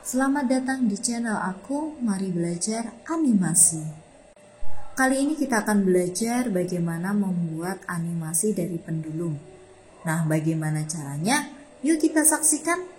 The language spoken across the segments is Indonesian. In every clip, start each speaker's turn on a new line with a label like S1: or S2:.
S1: Selamat datang di channel aku, mari belajar animasi. Kali ini kita akan belajar bagaimana membuat animasi dari pendulum. Nah, bagaimana caranya? Yuk kita saksikan.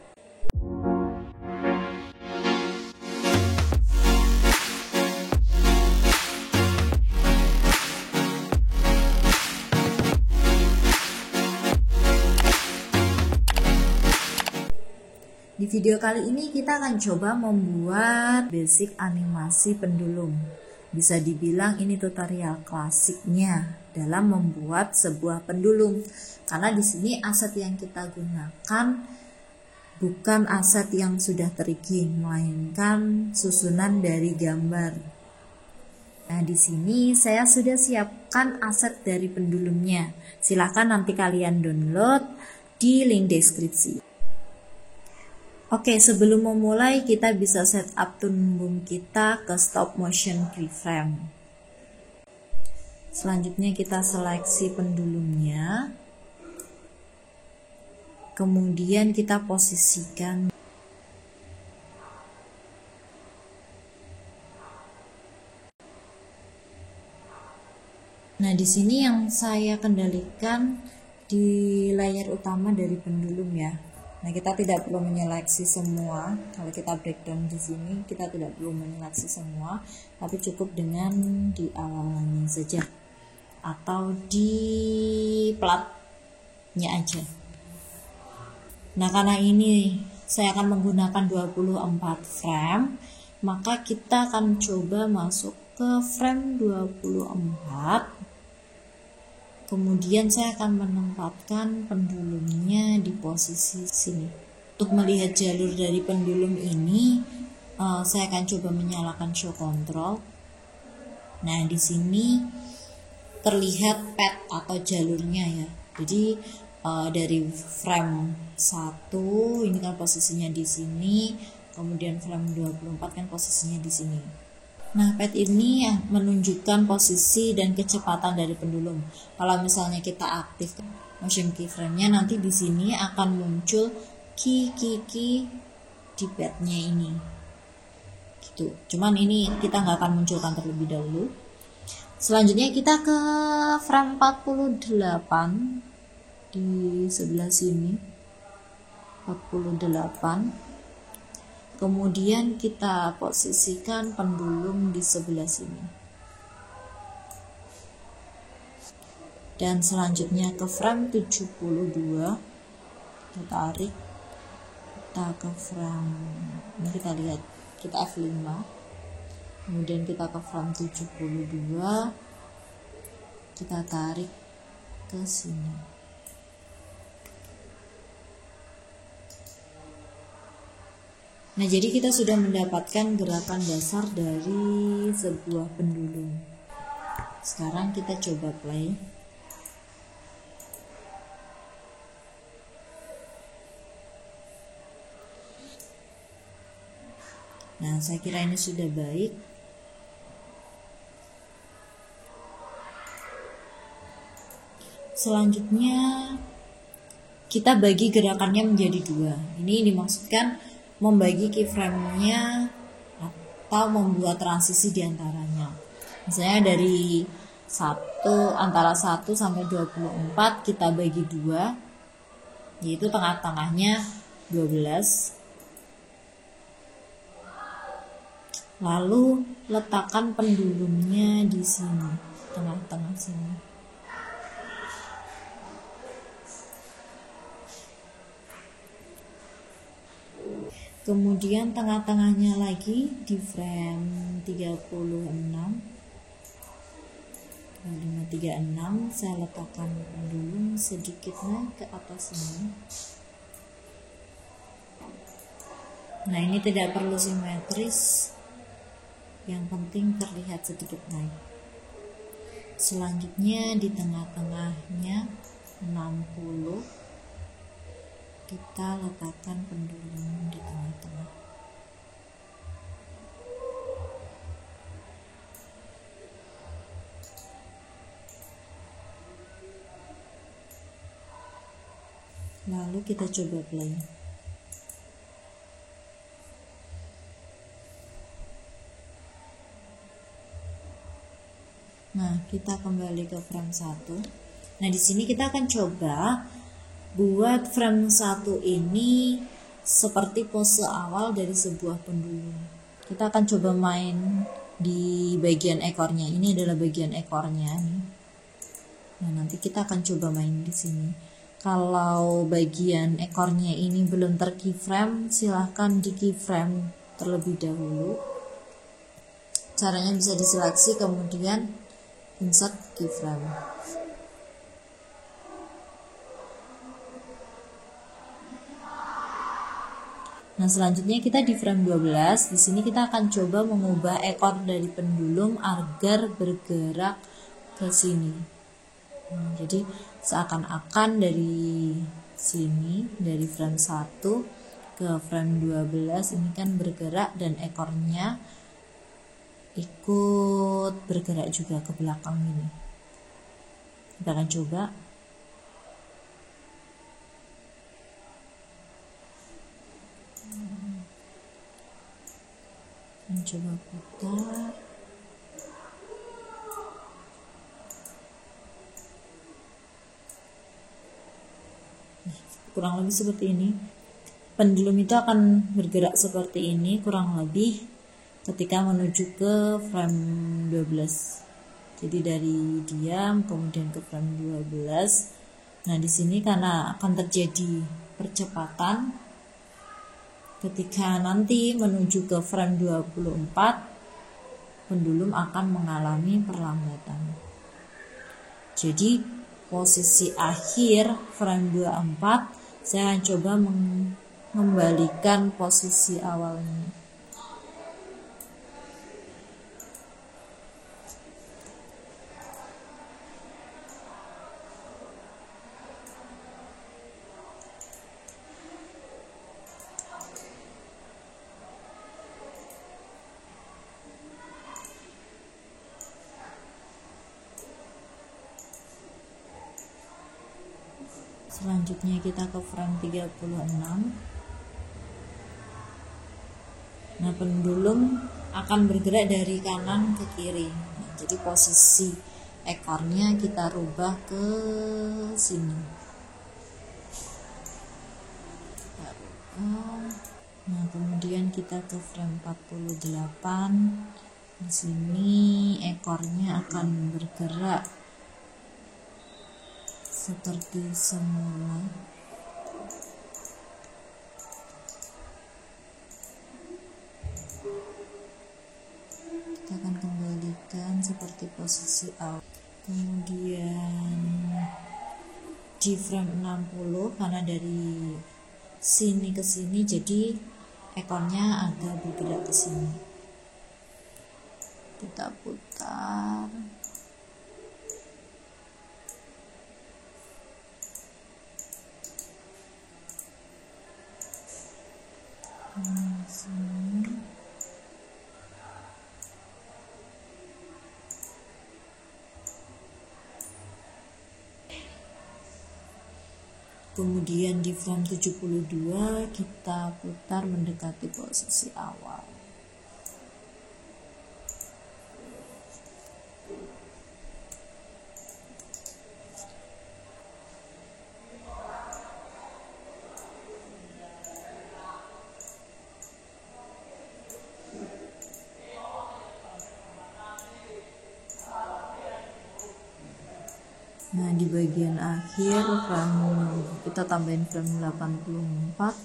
S1: Di video kali ini kita akan coba membuat basic animasi pendulum. Bisa dibilang ini tutorial klasiknya dalam membuat sebuah pendulum. Karena di sini aset yang kita gunakan bukan aset yang sudah trigging, melainkan susunan dari gambar. Nah, di sini saya sudah siapkan aset dari pendulumnya. Silahkan nanti kalian download di link deskripsi. Oke, sebelum memulai kita bisa setup Toon Boom kita ke stop motion keyframe. Selanjutnya kita seleksi pendulumnya. Kemudian kita posisikan. Nah, di sini yang saya kendalikan di layar utama dari pendulum ya. Nah, kita tidak perlu menyeleksi semua. Kalau kita breakdown di sini, kita tidak perlu menyeleksi semua, tapi cukup dengan di awalnya saja atau di platnya aja. Nah, karena ini saya akan menggunakan 24 frame, maka kita akan coba masuk ke frame 24. Kemudian saya akan menempatkan pendulumnya di posisi sini. Untuk melihat jalur dari pendulum ini, saya akan coba menyalakan show control. Nah, di sini terlihat pad atau jalurnya ya. Jadi dari frame 1 ini kan posisinya di sini, kemudian frame 24 kan posisinya di sini. Nah, pad ini menunjukkan posisi dan kecepatan dari pendulum. Kalau misalnya kita aktif motion keyframe-nya, nanti di sini akan muncul key di padnya ini. Gitu. Cuman ini kita nggak akan munculkan terlebih dahulu. Selanjutnya kita ke frame 48 di sebelah sini. 48. Kemudian kita posisikan pendulum di sebelah sini. Dan selanjutnya ke frame 72. Kita tarik. Kita ke frame. Ini kita lihat. Kita F5. Kemudian kita ke frame 72. Kita tarik ke sini. Nah, jadi kita sudah mendapatkan gerakan dasar dari sebuah pendulum. Sekarang kita coba play. Nah, saya kira ini sudah baik. Selanjutnya kita bagi gerakannya menjadi 2. Ini dimaksudkan membagi keyframe-nya atau membuat transisi di antaranya. Misalnya dari antara 1 sampai 24 kita bagi 2, yaitu tengah-tengahnya 12. Lalu letakkan pendulumnya di sini, tengah-tengah sini. Kemudian tengah-tengahnya lagi di frame 36. 36 saya letakkan pendulum sedikit naik ke atas ini. Nah, ini tidak perlu simetris. Yang penting terlihat sedikit naik. Selanjutnya di tengah-tengahnya 60. Kita letakkan pendulum di tengah-tengah. Lalu kita coba play. Nah, kita kembali ke frame 1. Nah, di sini kita akan coba buat frame 1 ini seperti pose awal dari sebuah pendulum. Kita akan coba main di bagian ekornya. Ini adalah bagian ekornya nih. Nah, nanti kita akan coba main di sini. Kalau bagian ekornya ini belum ter-keyframe, silahkan di keyframe terlebih dahulu. Caranya bisa diseleksi, kemudian insert keyframe. Nah, selanjutnya kita di frame 12. Di sini kita akan coba mengubah ekor dari pendulum agar bergerak ke sini. Nah, jadi seakan-akan dari sini, dari frame 1 ke frame 12 ini kan bergerak dan ekornya ikut bergerak juga ke belakang ini. Kita akan coba. Coba putar. Kurang lebih seperti ini. Pendulum itu akan bergerak seperti ini kurang lebih ketika menuju ke frame 12. Jadi dari diam kemudian ke frame 12. Nah, di sini karena akan terjadi percepatan, ketika nanti menuju ke frame 24, pendulum akan mengalami perlambatan. Jadi posisi akhir frame 24, saya akan coba mengembalikan posisi awalnya. Selanjutnya kita ke frame 36. Nah, pendulum akan bergerak dari kanan ke kiri. Nah, jadi posisi ekornya kita rubah ke sini. Nah, kemudian kita ke frame 48. Di sini ekornya akan bergerak seperti semula. Kita akan kembalikan seperti posisi awal. Kemudian di frame 60, karena dari sini ke sini jadi ekornya agak bergerak ke sini. Kita putar. Kemudian di frame 72 kita putar mendekati posisi awal. Nah, di bagian akhir kita tambahin frame 84.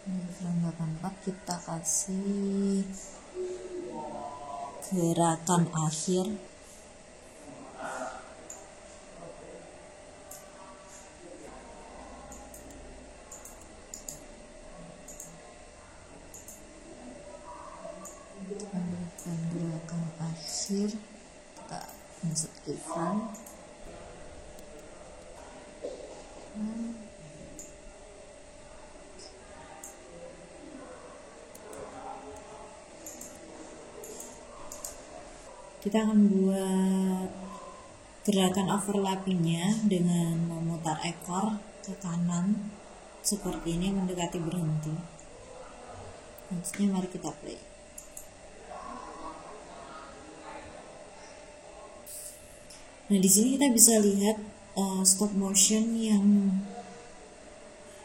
S1: Di frame 84 kita kasih gerakan akhir. Gerakan akhir kita insert keyframe. Kita akan buat gerakan overlappingnya dengan memutar ekor ke kanan seperti ini mendekati berhenti. Selanjutnya mari kita play. Nah, di sini kita bisa lihat stop motion yang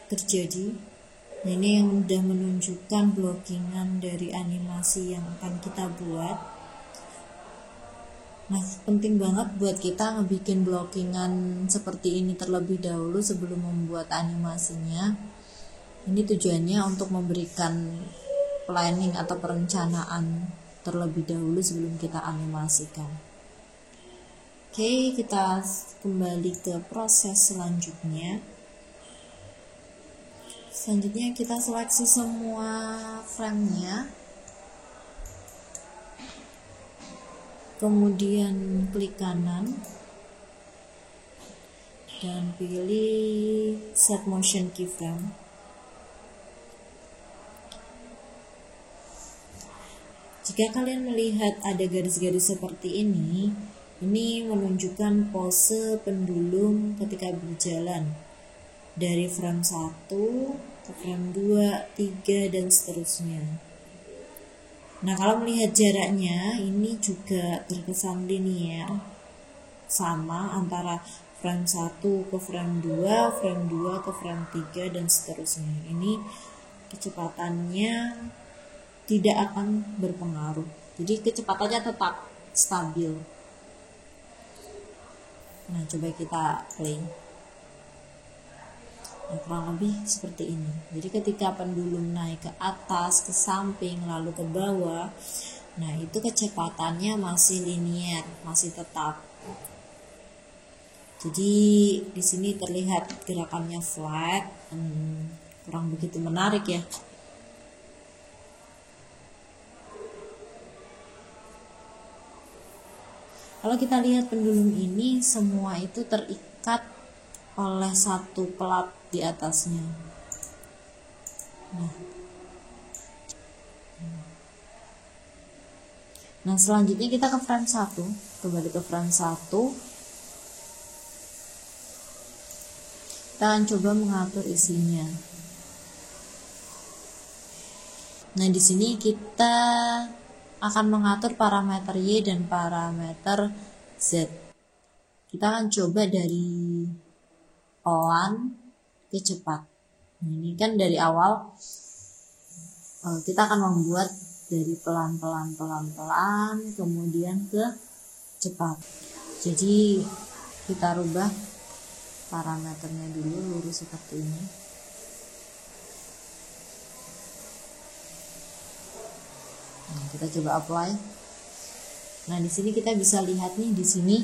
S1: terjadi. Nah, ini yang udah menunjukkan blockingan dari animasi yang akan kita buat. Nah, penting banget buat kita ngebikin blockingan seperti ini terlebih dahulu sebelum membuat animasinya. Ini tujuannya untuk memberikan planning atau perencanaan terlebih dahulu sebelum kita animasikan. Oke, kita kembali ke proses selanjutnya. Selanjutnya kita seleksi semua frame-nya. Kemudian klik kanan dan pilih set motion keyframe. Jika kalian melihat ada garis-garis seperti ini menunjukkan pose pendulum ketika berjalan dari frame 1 ke frame 2, 3 dan seterusnya. Nah, kalau melihat jaraknya ini juga terkesan linear, sama antara frame 1 ke frame 2, frame 2 ke frame 3 dan seterusnya. Ini kecepatannya tidak akan berpengaruh. Jadi kecepatannya tetap stabil. Nah, coba kita play. Nah, kurang lebih seperti ini. Jadi ketika pendulum naik ke atas, ke samping, lalu ke bawah, nah itu kecepatannya masih linear, masih tetap. Jadi di sini terlihat gerakannya flat, kurang begitu menarik ya. Kalau kita lihat pendulum ini semua itu terikat oleh satu pelat di atasnya. Nah, selanjutnya kita ke frame 1. Kembali ke frame 1. Kita akan coba mengatur isinya. Nah, di sini kita akan mengatur parameter Y dan parameter Z. Kita akan coba dari pelan ke cepat. Nah, ini kan dari awal kita akan membuat dari pelan-pelan kemudian ke cepat. Jadi kita rubah parameternya dulu lurus seperti ini. Nah, kita coba apply. Nah, di sini kita bisa lihat nih, di sini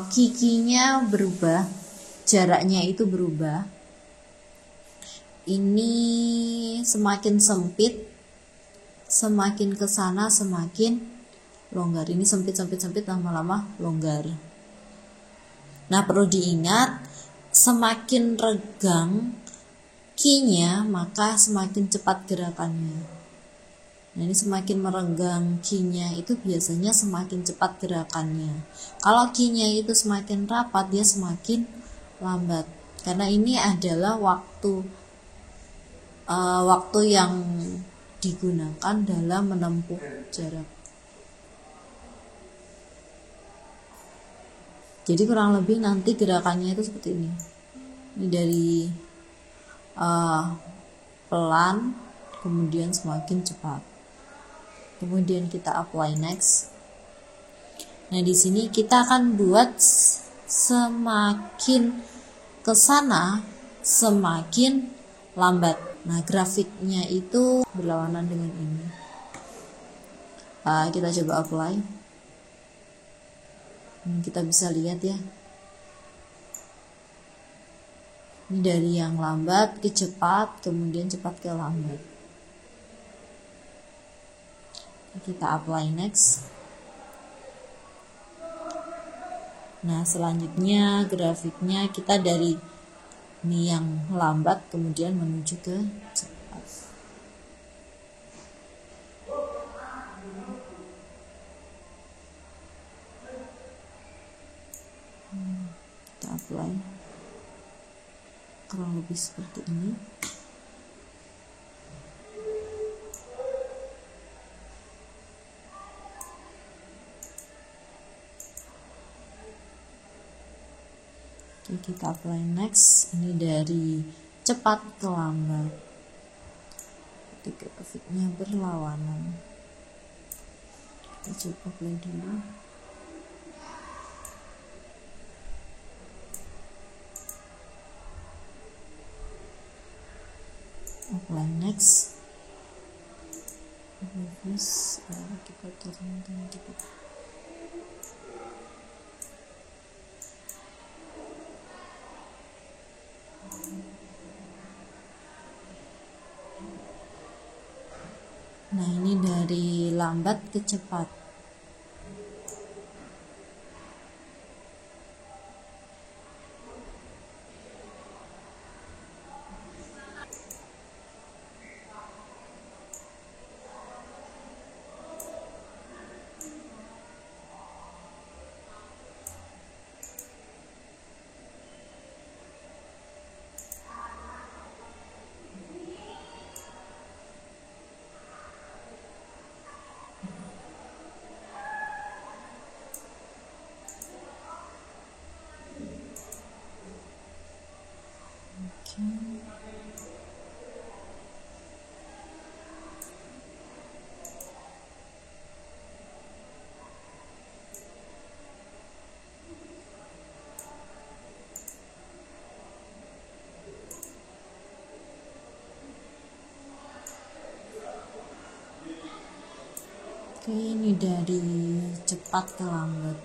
S1: kikinya berubah, jaraknya itu berubah. Ini semakin sempit, semakin ke sana semakin longgar. Ini sempit lama-lama longgar. Nah, perlu diingat, semakin regang key-nya maka semakin cepat gerakannya. Nah, ini semakin merenggang key-nya itu biasanya semakin cepat gerakannya. Kalau key-nya itu semakin rapat, dia semakin lambat. Karena ini adalah waktu yang digunakan dalam menempuh jarak. Jadi kurang lebih nanti gerakannya itu seperti ini. Ini dari pelan, kemudian semakin cepat. Kemudian kita apply next. Nah, di sini kita akan buat semakin ke sana semakin lambat. Nah, grafiknya itu berlawanan dengan ini. Kita coba apply. Kita bisa lihat ya. Ini dari yang lambat ke cepat, kemudian cepat ke lambat. Kita apply next. Nah, selanjutnya grafiknya kita dari ini yang lambat kemudian menuju ke cepat. Kita apply. Kurang lebih seperti ini. kita apply next. Ini dari cepat ke lambat, ketika grafiknya berlawanan. Kita coba play dulu. Apply next. Bagus, kita turunkan dikit. Nah, ini dari lambat ke cepat. Oke, ini dari cepat ke lambat.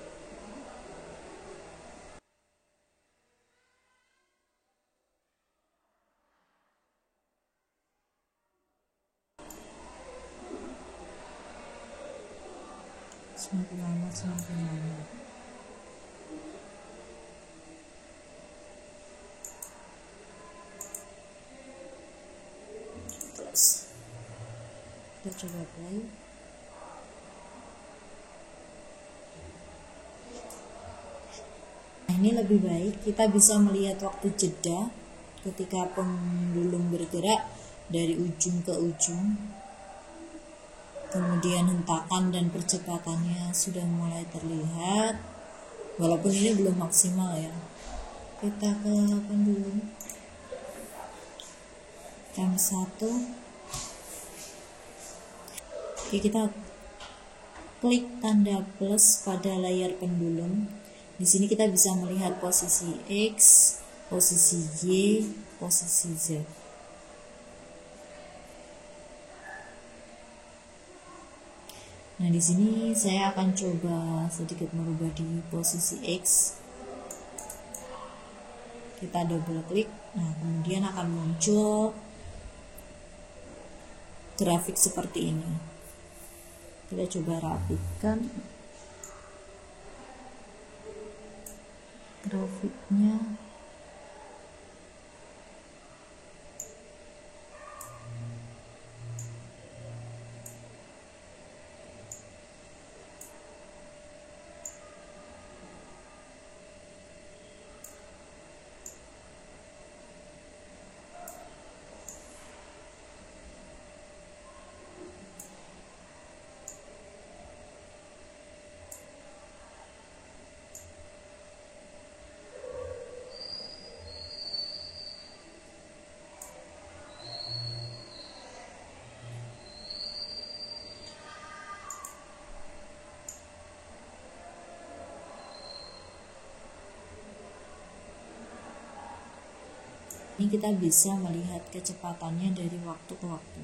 S1: Semakin lama semakin lama. Terus kita coba play. Nah, ini lebih baik kita bisa melihat waktu jeda ketika pendulum bergerak dari ujung ke ujung. Kemudian hentakan dan percepatannya sudah mulai terlihat, walaupun ini belum maksimal ya. Kita ke pendulum M1. Oke, kita klik tanda plus pada layar pendulum. Di sini kita bisa melihat posisi X, posisi Y, posisi Z. Nah, di sini saya akan coba sedikit merubah di posisi X. Kita double klik. Nah, kemudian akan muncul grafik seperti ini. Kita coba rapikan grafiknya. Ini kita bisa melihat kecepatannya dari waktu ke waktu.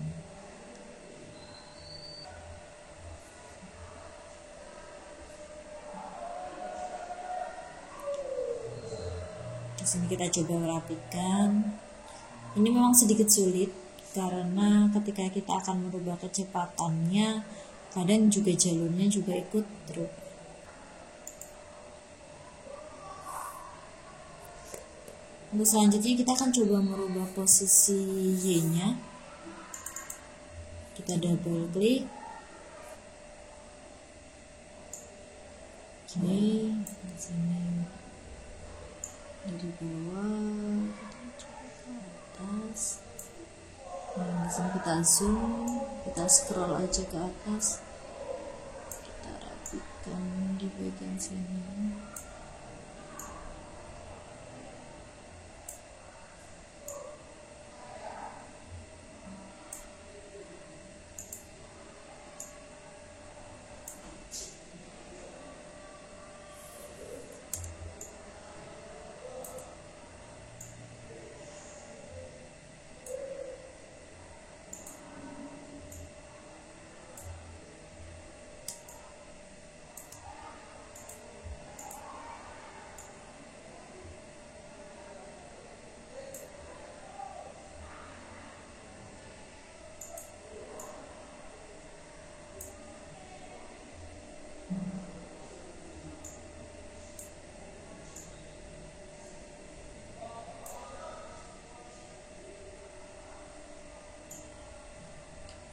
S1: Di sini kita coba merapikan. Ini memang sedikit sulit karena ketika kita akan merubah kecepatannya, kadang juga jalurnya juga ikut terubah. Untuk selanjutnya kita akan coba merubah posisi Y-nya. Kita double klik. Oke, di sini dari bawah kita coba ke atas. Nah, di sini kita zoom, kita scroll aja ke atas. Kita rapikan di bagian sini.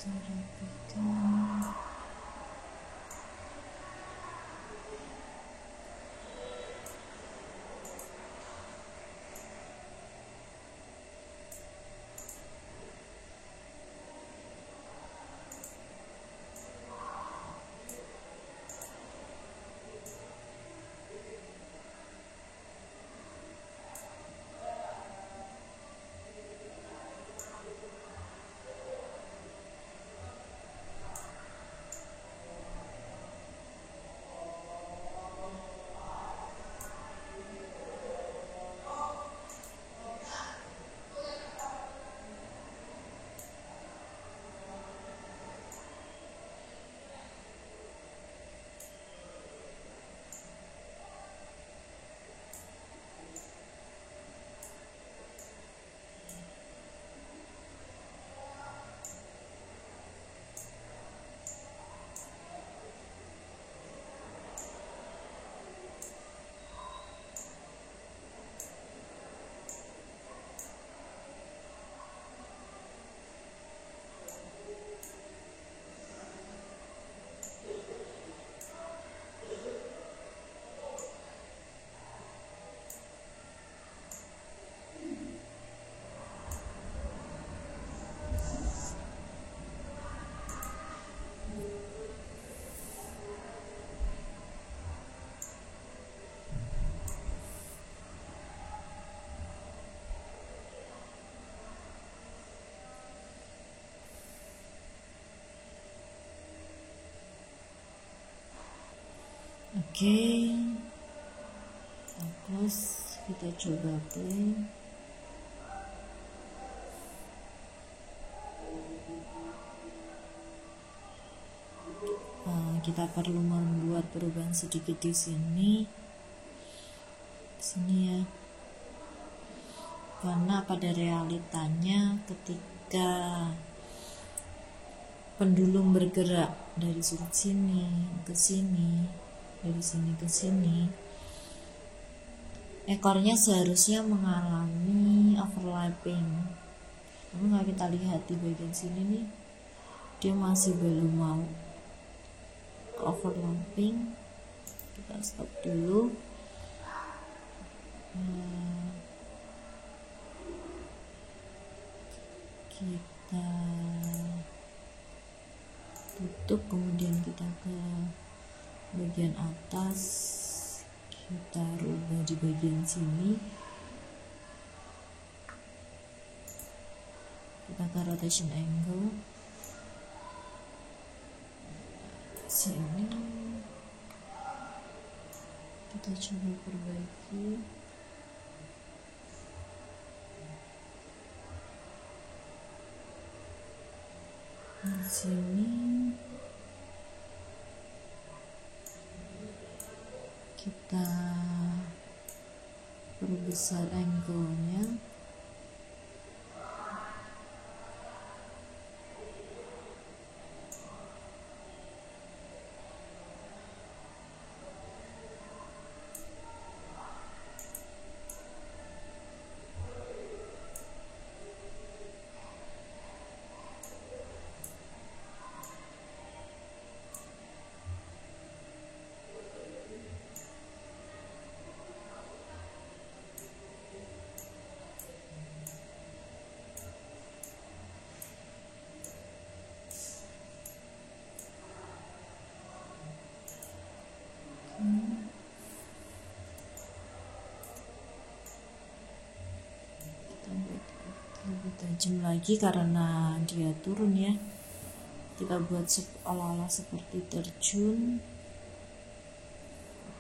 S1: kita rapikan. Oke, terus kita coba play. Kita perlu membuat perubahan sedikit di sini ya, karena pada realitanya ketika pendulum bergerak dari sudut sini ke sini, dari sini ke sini, ekornya seharusnya mengalami overlapping. Tapi nggak kita lihat di bagian sini nih, dia masih belum mau overlapping. Kita stop dulu. Kita tutup, kemudian kita ke bagian atas, kita rubah di bagian sini, kita ke rotation angle sini, kita coba perbaiki. Di sini kita perbesar angle-nya. Lebih tajam lagi karena dia turun ya. Kita buat seolah-olah seperti terjun,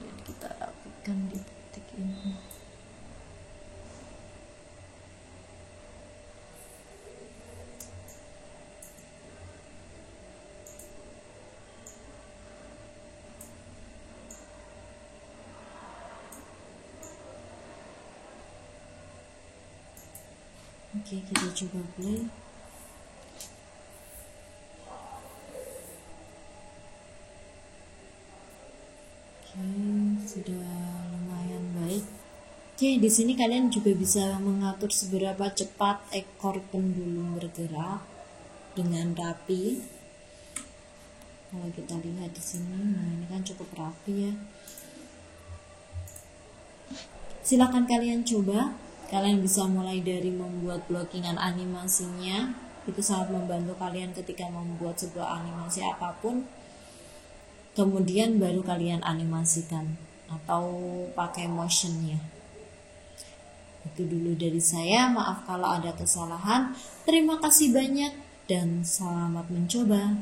S1: dan kita rapikan di titik ini. Oke, kita coba play. Oke, sudah lumayan baik. Oke, di sini kalian juga bisa mengatur seberapa cepat ekor pendulum bergerak. dengan rapi. Kalau kita lihat di sini, nah ini kan cukup rapi ya. Silakan kalian coba. Kalian bisa mulai dari membuat blockingan animasinya. Itu sangat membantu kalian ketika membuat sebuah animasi apapun. Kemudian baru kalian animasikan atau pakai motionnya. Itu dulu dari saya. Maaf kalau ada kesalahan. Terima kasih banyak dan selamat mencoba.